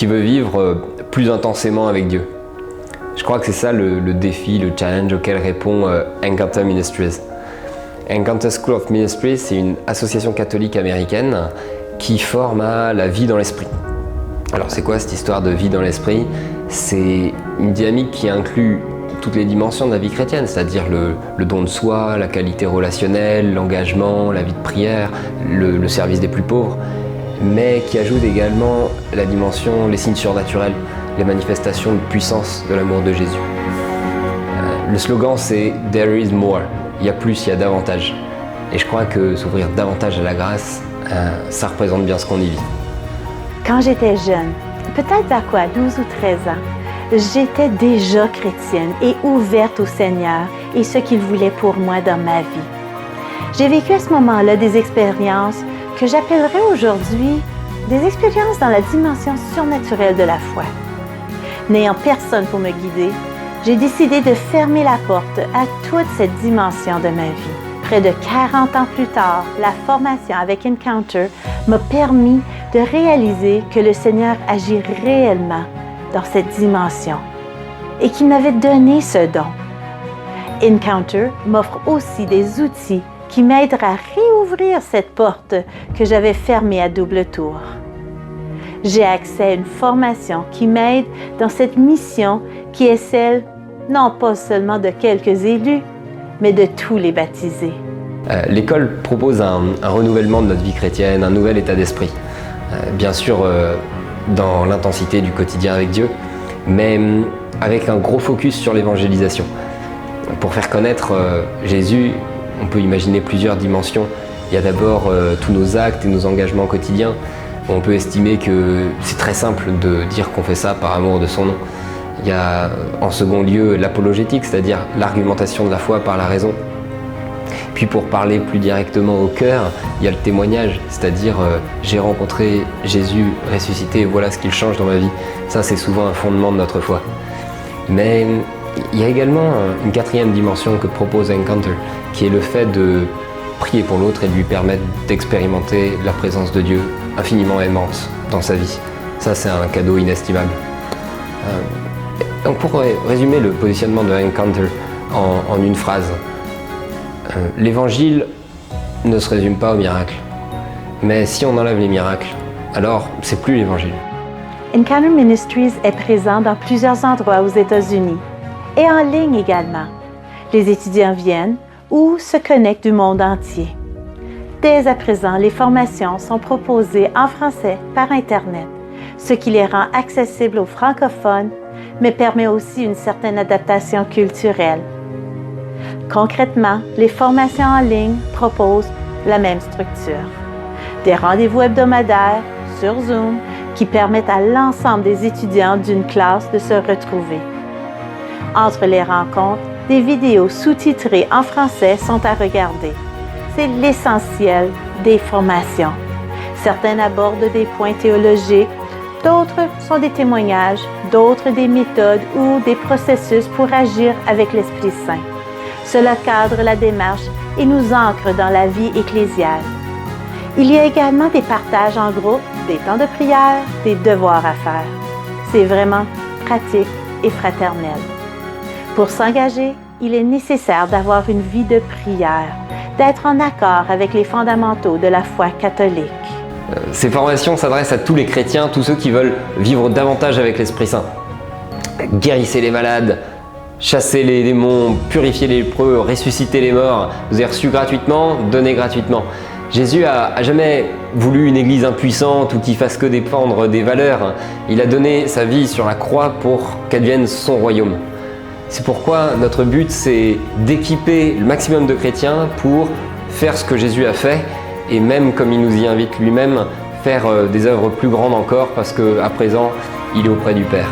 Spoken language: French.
qui veut vivre plus intensément avec Dieu. Je crois que c'est ça le défi, le challenge auquel répond Encounter Ministries. Encounter School of Ministry, c'est une association catholique américaine qui forme à la vie dans l'esprit. Alors c'est quoi cette histoire de vie dans l'esprit? C'est une dynamique qui inclut toutes les dimensions de la vie chrétienne, c'est-à-dire le don de soi, la qualité relationnelle, l'engagement, la vie de prière, le service des plus pauvres, mais qui ajoute également la dimension, les signes surnaturels, les manifestations de puissance de l'amour de Jésus. Le slogan c'est « There is more », il y a plus, il y a davantage. Et je crois que s'ouvrir davantage à la grâce, ça représente bien ce qu'on y vit. Quand j'étais jeune, peut-être à 12 ou 13 ans, j'étais déjà chrétienne et ouverte au Seigneur et ce qu'il voulait pour moi dans ma vie. J'ai vécu à ce moment-là des expériences que j'appellerais aujourd'hui des expériences dans la dimension surnaturelle de la foi. N'ayant personne pour me guider, j'ai décidé de fermer la porte à toute cette dimension de ma vie. Près de 40 ans plus tard, la formation avec Encounter m'a permis de réaliser que le Seigneur agit réellement dans cette dimension et qu'il m'avait donné ce don. Encounter m'offre aussi des outils qui m'aident à réouvrir cette porte que j'avais fermée à double tour. J'ai accès à une formation qui m'aide dans cette mission qui est celle, non pas seulement de quelques élus, mais de tous les baptisés. L'école propose un renouvellement de notre vie chrétienne, un nouvel état d'esprit. Bien sûr, dans l'intensité du quotidien avec Dieu, mais avec un gros focus sur l'évangélisation. Pour faire connaître Jésus, on peut imaginer plusieurs dimensions. Il y a d'abord tous nos actes et nos engagements quotidiens. On peut estimer que c'est très simple de dire qu'on fait ça par amour de son nom. Il y a en second lieu l'apologétique, c'est-à-dire l'argumentation de la foi par la raison. Puis pour parler plus directement au cœur, il y a le témoignage, c'est-à-dire j'ai rencontré Jésus ressuscité et voilà ce qu'il change dans ma vie. Ça, c'est souvent un fondement de notre foi. Mais il y a également une quatrième dimension que propose Encounter, qui est le fait de prier pour l'autre et de lui permettre d'expérimenter la présence de Dieu infiniment aimante dans sa vie. Ça, c'est un cadeau inestimable. Donc pour résumer le positionnement de Encounter en une phrase, l'évangile ne se résume pas au miracle. Mais si on enlève les miracles, alors c'est plus l'évangile. Encounter Ministries est présent dans plusieurs endroits aux États-Unis et en ligne également. Les étudiants viennent ou se connectent du monde entier. Dès à présent, les formations sont proposées en français par Internet, ce qui les rend accessibles aux francophones, mais permet aussi une certaine adaptation culturelle. Concrètement, les formations en ligne proposent la même structure. Des rendez-vous hebdomadaires sur Zoom qui permettent à l'ensemble des étudiants d'une classe de se retrouver. Entre les rencontres, des vidéos sous-titrées en français sont à regarder. C'est l'essentiel des formations. Certaines abordent des points théologiques, d'autres sont des témoignages, d'autres des méthodes ou des processus pour agir avec l'Esprit Saint. Cela cadre la démarche et nous ancre dans la vie ecclésiale. Il y a également des partages en groupe, des temps de prière, des devoirs à faire. C'est vraiment pratique et fraternel. Pour s'engager, il est nécessaire d'avoir une vie de prière, d'être en accord avec les fondamentaux de la foi catholique. Ces formations s'adressent à tous les chrétiens, tous ceux qui veulent vivre davantage avec l'Esprit Saint. Guérissez les malades, chassez les démons, purifiez les lépreux, ressuscitez les morts. Vous avez reçu gratuitement, donnez gratuitement. Jésus a jamais voulu une église impuissante ou qui fasse que dépendre des valeurs. Il a donné sa vie sur la croix pour qu'advienne son royaume. C'est pourquoi notre but, c'est d'équiper le maximum de chrétiens pour faire ce que Jésus a fait et même, comme il nous y invite lui-même, faire des œuvres plus grandes encore parce qu'à présent, il est auprès du Père.